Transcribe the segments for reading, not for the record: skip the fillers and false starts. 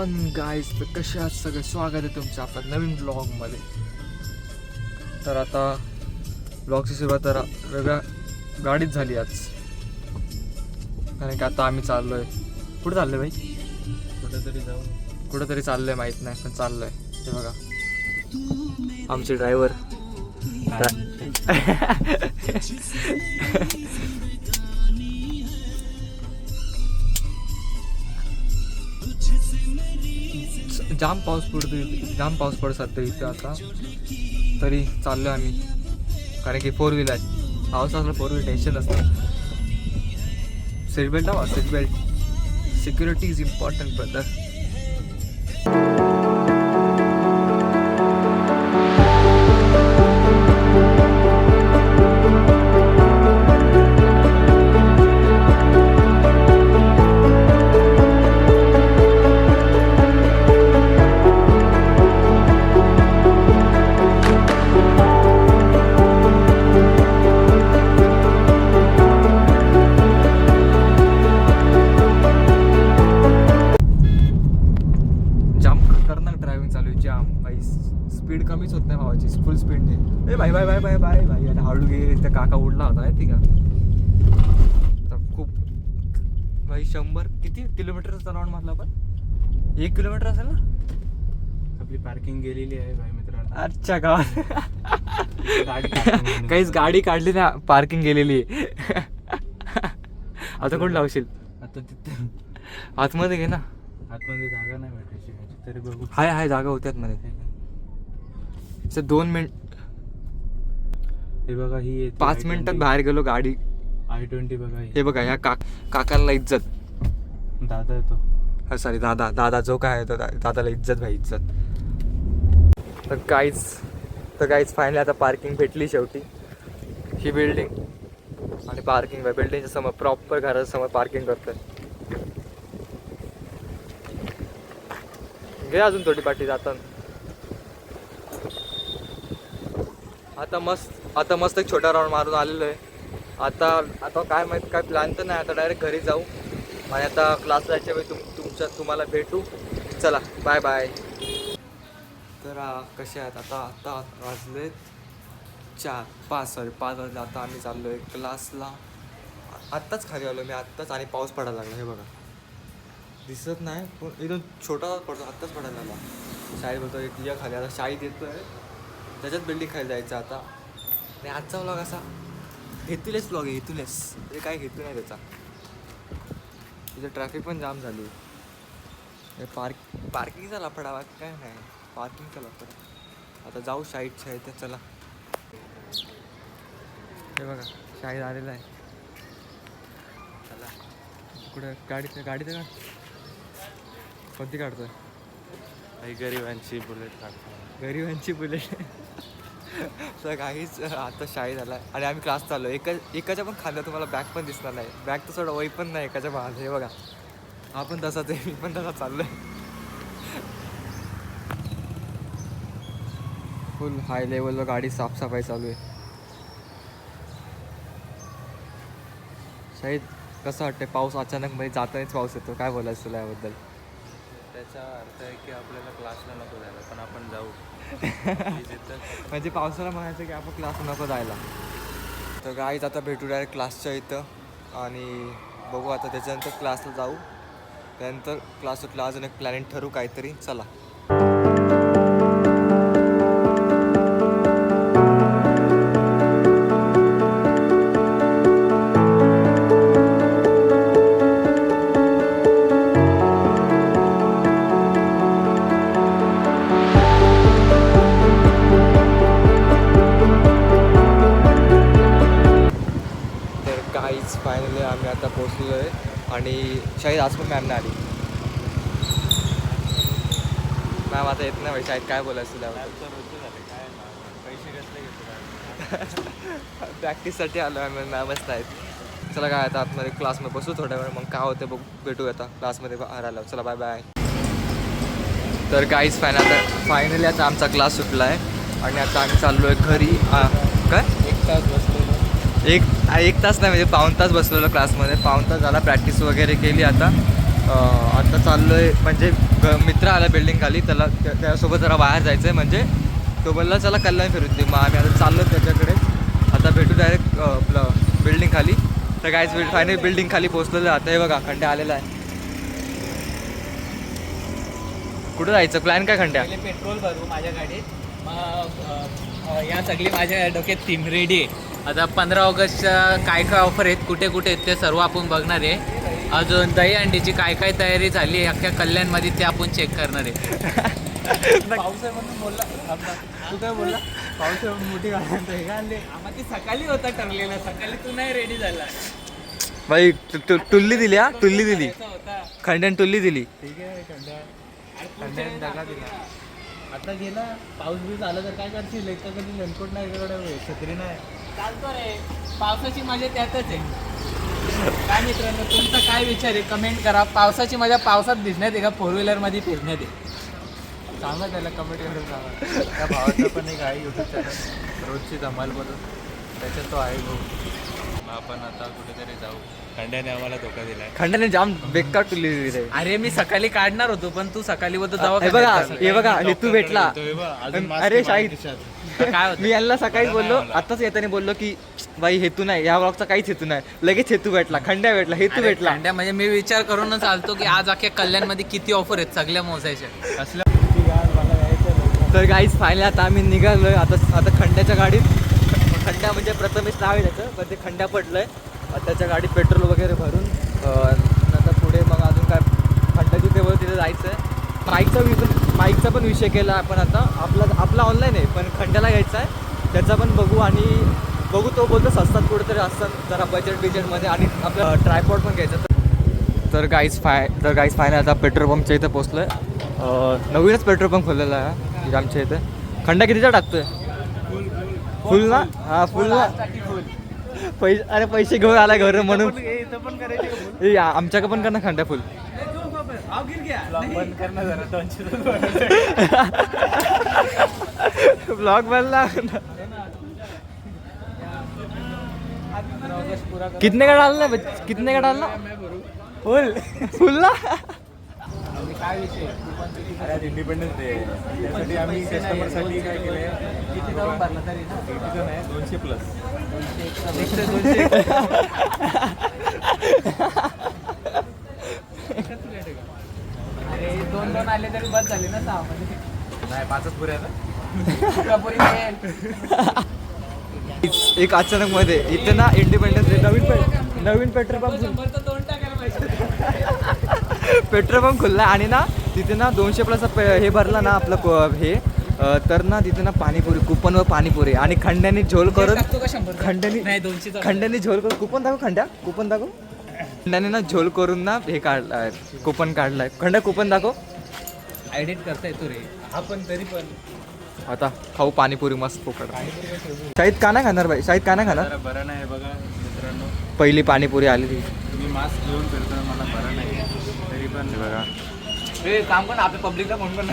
Morning guys, तर कसे आहात सगळे? स्वागत आहे तुमचं आपल्या नवीन ब्लॉगमध्ये. तर आता ब्लॉगची सुरुवात तर वेगळ्या गाडीत झाली आज, कारण की आता आम्ही चाललोय. कुठं चाललोय भाई? कुठंतरी चाललोय, माहीत नाही पण चाललोय. हे बघा आमचे ड्रायव्हर. जाम पाऊस पडत सध्या इथं आता, तरी चाललो आम्ही, कारण की 4 व्हीलर आहे. पाऊस असला 4 व्हीलर टेन्शन नसतं. सीट बेल्ट लावा, seat belt. Security is important brother. Speed कमीच होत नाही भावाची, फुल स्पीडने. ए भाई भाई भाई भाई भाई भाई आणि हळू गे. त्या काका उडला होता माहिती का? तर खूप भाई 100 किती किलोमीटरचा राऊंड मारला आपण? 1 किलोमीटर असेल ना. आपली पार्किंग गेलेली आहे भाई मित्रांनो. अच्छा का? काहीच गाडी काढली ना, पार्किंग गेलेली. आता कुठं लावशील? आता तिथे आतमध्ये घे ना. आतमध्ये जागा नाही भेटायची तरी बघू. हाय जागा होत्यात मध्ये. 2 मिनिट. हे बघा, ही 5 मिनिटात बाहेर गेलो. गाडी I-20 बघा. हे बघा, ह्या काकांना इज्जत. दादा येतो. हा सॉरी, दादा जो काय आहे तो दादाला इज्जत भाई, इज्जत. तर काहीच फायनली आता पार्किंग भेटली शेवटी. ही बिल्डिंग आणि पार्किंग बाय बिल्डिंगच्या समोर, प्रॉपर घराच्या समोर पार्किंग करतोय. घे अजून थोडी पाठी जाताना. आता मस्त एक छोटा राऊंड मारून आलेलो आहे. आता काय माहित, काय प्लॅन तर नाही. आता डायरेक्ट घरी जाऊ आणि आता क्लास जायच्या वेळी तुम्हाला भेटू. चला बाय बाय. तर कसे आहेत? आता वाजले 5 वाजले. आता आम्ही चाललो आहे क्लासला. आत्ताच खाली आलो मी, आत्ताच. आणि पाऊस पडायला लागला. हे बघा, दिसत नाही पण एकदम छोटा पडतो. आत्ताच पडायला लागला. शाळेत बोलतो एक या खाली. आता शाळेत येतो आहे, त्याच्याच बिल्डिंग खाली जायचं आता. आणि आजचा व्लॉग असा हेतूलेस व्लॉग आहे. हेतूलेस म्हणजे काय हेतू नाही त्याचा. तिथे ट्रॅफिक पण जाम झाली. पार्किंगचा लफडा काय नाही, पार्किंगचा लफडा. आता जाऊ शाळेच्या इथे. चला. हे बघा शाळेत आलेला आहे. चला. कुठं गाडी तर कोणती काढतोय? गरिबांची बुलेट काढतो. गरिबांची बुलेट. तर काहीच आता शाळेत आला आणि आम्ही क्लास चाललो. एकाच्या पण खांद्या तुम्हाला बॅग पण दिसणार नाही. बॅग तर सोडा, वही पण नाही एकाच्या मागे. हे बघा, हा पण तसाच आहे, मी पण तसा चाललोय. फुल हाय लेवलवर गाडी साफसफाई चालू आहे. शाळेत कसं वाटतंय? पाऊस अचानक मध्ये जातानाच पाऊस येतो. काय बोलायचं तुला याबद्दल? त्याचा अर्थ आहे की आपल्याला क्लासला नको जायला, पण आपण जाऊ. म्हणजे पावसाला म्हणायचं की आपण क्लासला नको जायला. तर गाईज आता भेटू डायरेक्ट क्लासच्या इथं आणि बघू आता. त्याच्यानंतर क्लासला जाऊ. त्यानंतर क्लास सुटला अजून एक प्लॅनिंग ठरू काहीतरी. चला. फायनली आम्ही आता पोचलो आहे आणि शाळेत आज पण मॅम नाही आली. मॅम आता येत नाही भाई शाळेत. काय बोलायचं त्यावर? पैसे घेतले प्रॅक्टिससाठी आलो आम्ही, मॅमच नाहीत. चला काय आता आतमध्ये क्लासमध्ये बसू थोड्या वेळ, मग काय होते बघ भेटू आता क्लासमध्ये बाहेर आलो. चला बाय बाय. तर काहीच फायनली आता आमचा क्लास सुटला आहे आणि आता आम्ही चाललो आहे घरी. काय 1 तास बसलेलो. एक तास नाही, म्हणजे 1.5 तास बसलेलो क्लासमध्ये. 1.5 तास झाला, प्रॅक्टिस वगैरे केली. आता आता चाललोय म्हणजे मित्र आला बिल्डिंग खाली, त्यासोबत जरा बाहेर जायचं आहे. म्हणजे तो बोलला चला कल्याण फिरून दे, मग आम्ही आता चाललो त्याच्याकडे. आता भेटू डायरेक्ट आपलं बिल्डिंग खाली. तर काहीच फायनली बिल्डिंग खाली पोहोचलेलं. आता हे बघा खंड्या आलेला आहे. कुठं जायचं प्लॅन काय खंड्या? पेट्रोल भरू माझ्या गाडीत. मग या सगळी माझ्या डोक्यात टीम रेडी आहे. आता 15 ऑगस्टच्या काय काय ऑफर आहेत, कुठे कुठे आहेत ते सर्व आपण बघणार आहे. अजून दही अंडीची काय काय तयारी झाली आहे अख्ख्या कल्याणमध्ये ते आपण चेक करणार आहे. पाऊस आहे म्हणून बोलला. तू काय बोलला? पाऊस आहे म्हणून मोठी गाडी आणतो. हे काय आणले? आम्हाला ती सकाळी होता ठरलेला, सकाळी तू नाही रेडी झाला. बाई टुल्ली दिली, हा टुल्ली दिली, होता खंड्यान टुल्ली दिली. ठीक आहे खंड्याने दगा दिला. आता गेला पाऊस बीस आला तर काय करशील? एक तर कधी रेनकोट नाही, एकडे छत्री नाही. चालतो रे, पावसाची मजा त्यातच आहे. काय मित्रांनो तुमचा काय विचार आहे कमेंट करा. पावसाची मजा पावसात भिजण्यात आहे का फोर व्हीलरमध्ये फिरण्यात आहे? सांगा त्याला कमेंट करून सांगा. त्या भावाचा पण एक आहे यूट्यूब चॅनल रोजची धमाल म्हणून, त्याच्यात तो आहे भाऊ. मग आपण आता कुठेतरी जाऊ. खंड्याने आम्हाला धोका दिलाय. खंड्याने जाम बेकार टुल्ली दिली रे. अरे मी सकाळी काढणार होतो पण तू सकाळी होतो हे बघा हे बघा हेतू भेटला. अरे शाहीद काय होतं? मी यांना सकाळी बोललो, आताच येताना बोललो की बाई हेतू नाही, या ब्लॉगचा काहीच हेतू नाही. लगेच हेतू भेटला, खंड्या भेटला, हेतू भेटला. खंड्या म्हणजे मी विचार करूनच चालतो की आज अख्ख्या कल्याणमध्ये किती ऑफर आहेत सगळ्या मोजायच्या. असल्या मला यायचं. तर गाईज फायनली आता आम्ही निघालोय. आता खंड्याच्या गाडीत, खंड्या म्हणजे प्रथमेश नाव आहे त्याचं, पण ते खंड्या पडलंय. त्याच्या गाडीत पेट्रोल वगैरे भरून नंतर पुढे मग अजून काय खंड्या जिथे बोलतो तिथे जायचं आहे. माईकचा पण विषय केला आपण. आता आपला ऑनलाईन आहे पण खंड्याला घ्यायचा आहे, त्याचा पण बघू. आणि बघू तो बोलतो स्वस्तात कुठेतरी असतात जरा बजेटमध्ये. आणि आपलं ट्रायपॉड पण घ्यायचं. तर गाईज फायनल आता पेट्रोल पंपच्या इथं पोचलो आहे. नवीनच पेट्रोल पंप खोललेला आहे आमच्या इथे. खंड्या कितीचा टाकतोय? फुल ना? हां फुल ना. अरे पैसे घेऊन आला घर म्हणून. आमच्याकडे पण कर ना खंड्या फुल. बंद करणार जरा 200 ब्लॉग बनला. कितने का डालना? कितने का डालना? फुल ना. काय विषय? अरे इंडिपेंडन्स डे त्यासाठी आम्ही कस्टमरसाठी काय केलंय. किती जाऊन भरला तरी ना? 200 प्लस. अरे 2 आले तरी बस झाले ना 6 मध्ये. नाही 5च पुऱ्या ना. एक अचानक मध्ये इथे ना इंडिपेंडन्स डे नवीन पेट्रोल पंप दोन टाकायला पाहिजे. पेट्रोल पंप खुलला आणि ना तिथे ना 200 प्लस हे भरला ना आपलं हे. तर ना तिथे ना पाणीपुरी, कुपन व पाणीपुरी. आणि खंड्याने झोल करून खंड्याने झोल करून कुपन दाखव. कुपन दाखव. खंड्याने ना झोल करून ना हे काढलाय, कुपन काढलाय. खंड्या कुपन दाखव. एडिट करता येतो रे. हा पण तरी पण आता खाऊ पाणीपुरी मस्त पोकड. शाहीद का नाही खाणार भाई? शाहीद का नाही खाणार? जरा बरं नाही बघा मित्रांनो. पहिली पाणीपुरी आली ती. मी मास्क घेऊन फिरतो, मला बरं नाही तरी पण बघा काम पण आपल्या पब्लिकला फोन पण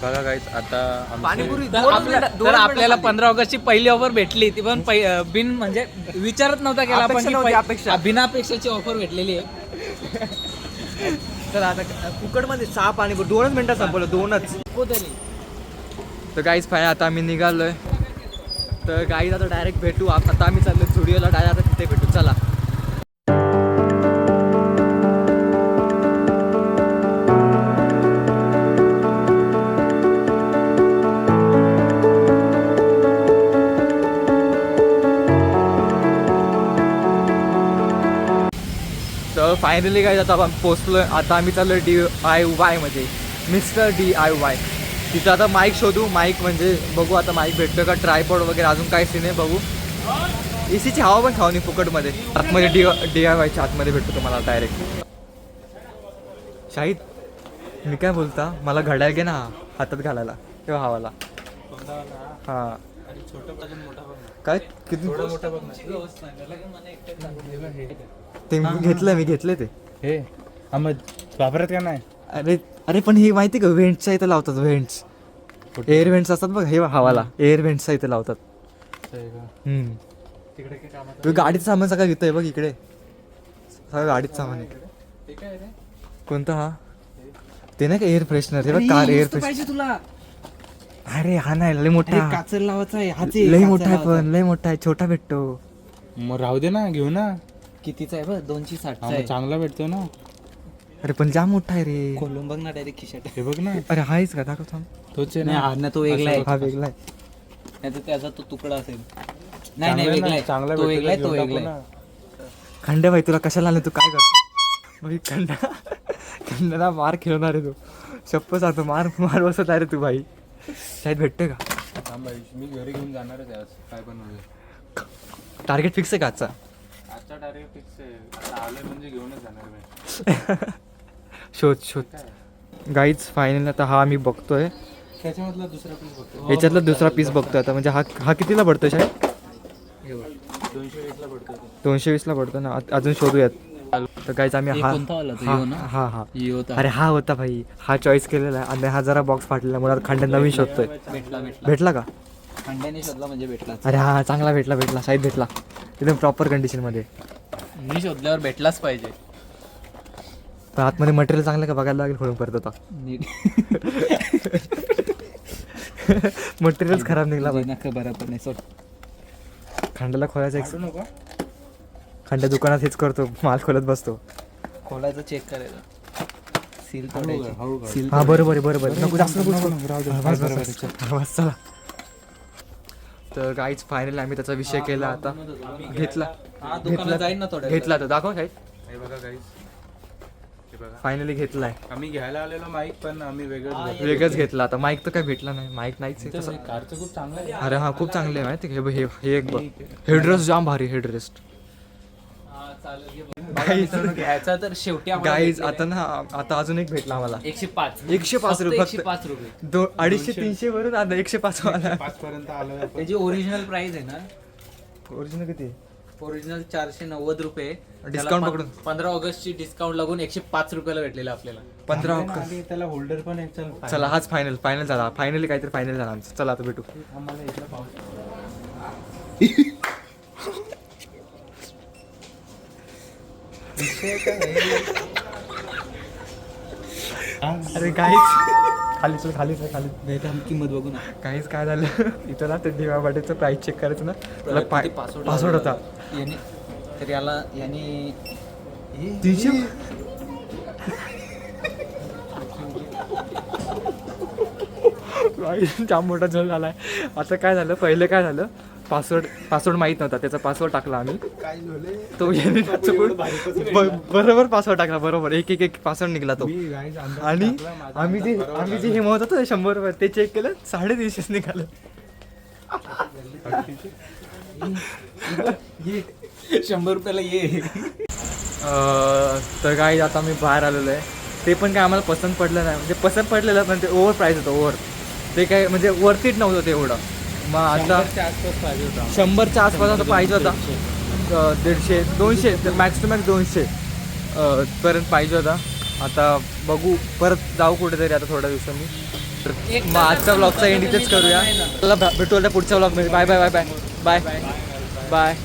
बघा गाईज आता पाणीपुरी तर आपल्याला 15 ऑगस्टची पहिली ऑफर भेटली. ती पण बिन म्हणजे विचारत नव्हता केला आपण. अपेक्षा. बिना अपेक्षाची ऑफर भेटलेली आहे. तर आता फुकटमध्ये 6 पाणीपुरी 2च मिनिटात संपवलं. 2च. तर गाईज फायनल आता आम्ही निघालोय. तर गाईज आता डायरेक्ट भेटू. आता आम्ही चाललो स्टुडिओला. डायरेक्ट आता तिथे भेटू. चला. तर फायनली काय आता आपण पोचलो. आता आम्ही चाललो DIY मध्ये, मिस्टर DIY. तिथं आता माईक शोधू. माईक म्हणजे बघू आता माईक भेटतो का, ट्रायपॉड वगैरे अजून काय सीन आहे बघू. एसीची हवा पण खाऊ नये फुकटमध्ये. आतमध्ये DIYच्या आतमध्ये भेटतो तुम्हाला डायरेक्ट. शाहीद मी काय बोलता, मला घड्याळ घे ना हातात घालायला किंवा हवाला. हां काय किती मोठा बघ ते मी घेतले ते. हे अहमद वापरत का नाही? अरे पण हे माहिती का, व्हेंट्सच्या इथं लावतात. व्हेंट्स, एअर व्हेंट्स असतात बघ. हे हवाला एअर व्हेंट्सच्या इथे लावतात. तिकडे काय काम? तू गाडीचं सामान सगळं घेतोय बघ इकडे. सगळं गाडीचं सामान आहे. ते काय रे? कोणता हा ते नाही का एअर फ्रेशनर हे बघ कार एअर फ्रेश पाहिजे तुला अरे हा नाही लय मोठा काचल लावायचा आहे हाच लय मोठा आहे पण लय मोठा आहे छोटा भेटतो मग राहू दे ना घेऊ ना. कितीचा आहे बघ 260 हा, मग चांगला भेटतो ना. अरे पण जाम मोठा आहे रे खोलून बघ ना डायरेक्ट खिशात हे बघ ना अरे हायच का दाखव थांब तोच आहे नाही ना. हा ना तो वेगळा आहे हा वेगळा आहे नाही तर त्याचा तो तुकडा असेल नाही चांगला वेगळा ना, आहे चांगला तो भेटतो वेगळा आहे तर तो घेऊन वेगळा टाकू आहे ना. खंडे भाई तुला कशाला आलं तू काय करतो भाई खंडाला मार खेळणार आहे तू शप्प सांगतो मार मार बसत आहे रे तू भाई शायद भेटते का थांब भाई, मी घरी घेऊन जाणारच आहे आज काय पण होईल. टार्गेट फिक्स आहे का आजचा आजचा टार्गेट फिक्स आहे. आता आलोय म्हणजे घेऊनच जाणार मी. शोध गाईज फायनल आता हा मी बघतोय त्याच्यामधला दुसरा पीस बघतो. याच्यातला दुसरा पीस बघतोय आता म्हणजे हा कितीला पडतोय शायद 220 ला पडतो तो. 220 ला पडतो ना अजून शोधूयात तर गाईज आम्ही हे हा कोणता वाला तो? हा यो ना? हा हा यो होता. अरे हा होता भाई हा चॉईस केलेला आहे आणि हा जरा बॉक्स फाटलेला मला खंडन नवीन शोधतोय भेटला भेटला का खंड्याने शोधला म्हणजे भेटला अरे हा चांगला भेटला शाहीद भेटला एकदम प्रॉपर कंडिशनमध्ये मी शोधल्यावर भेटलाच पाहिजे पण आतमध्ये मटेरियल चांगलं का बघायला लागेल खोलून परत आता नीट मटेरियलच खराब निघला भाई नका बरोबर नाही सोड खंडाला खोलायचा एक काढू नको. खंड्या दुकानात हेच करतो माल खोलत बसतो खोलायचं चेक करायचं सील हळू तोडायची कर, हळू कर. सील हा बरोबर आहे नको जास्त नको राहू दे. बस, बस, बस, चला तर गाईच फायनल आम्ही त्याचा विषय केला आता घेतला हा दुकानात जाईन ना थोड्या घेतला तर दाखव शाहीद हे बघा guys. हे बघा फायनली घेतलाय आम्ही घ्यायला आलेलो माईक पण आम्ही वेगळंच घेतला आता माईक तर काय भेटला नाही माईक नाहीच आहे तसं कारचं खूप चांगलं आहे. अरे हा खूप चांगले आहे माहिती आहे का? हे एक बघ हेडरेस्ट जाम भारी हेडरेस्ट घ्यायचा तर शेवटी आम्हाला गाईज आता ना आता अजून एक भेटला आम्हाला 105 105 रुपये फक्त. 105 रुपये 250-300 वरून आता 105 वाला 5 पर्यंत आलोय आपण. त्याची ओरिजिनल प्राइस आहे ना ओरिजिनल किती ओरिजिनल 490 रुपये Discount पकडून. 15 ऑगस्टची डिस्काउंट लागून 105 रुपयाला भेटलेला आपल्याला 15 आणि त्याला होल्डर पण एक चल चला हाच फायनल झाला फायनली काहीतरी फायनल झाला आमचं चला आता भेटू आम्हाला इथला पाऊस अरे काहीच खाली खाली किंमत बघू ना काहीच काय झालं इथं ना ते दिवा बाटेचं प्राईस चेक करायचं ना त्याला पासवर्ड होता याने तर याला याने 300 जाम मोठा झोल झालाय आता काय झालं पहिलं काय झालं पासवर्ड माहित नव्हता त्याचा पासवर्ड टाकला आम्ही काय झाले तो याने चुकून बरोबर पासवर्ड टाकला बरोबर एक पासवर्ड निघाला तो आणि आम्ही जे हे म्हणत होतो 100 रुपये ते चेक केलं 350 निघालं 100 रुपयाला ये तर काय आता मी बाहेर आलेलो आहे ते पण काय आम्हाला पसंत पडलं नाही म्हणजे पसंत पडलेलं पण ते ओव्हर प्राईस होतं ओव्हर ते काय म्हणजे वर्थीट नव्हतं ते एवढं मग आता 100च्या आसपास पाहिजे होता 100च्या आसपास आता पाहिजे होता 150-200 मॅक्स टू मॅक्स 200 पर्यंत पाहिजे होता आता बघू परत जाऊ कुठेतरी आता थोड्या दिवसांनी तर मग आजच्या ब्लॉगचा एंड इथेच करूया चला भेटू आता पुढच्या ब्लॉगमध्ये bye bye bye bye bye bye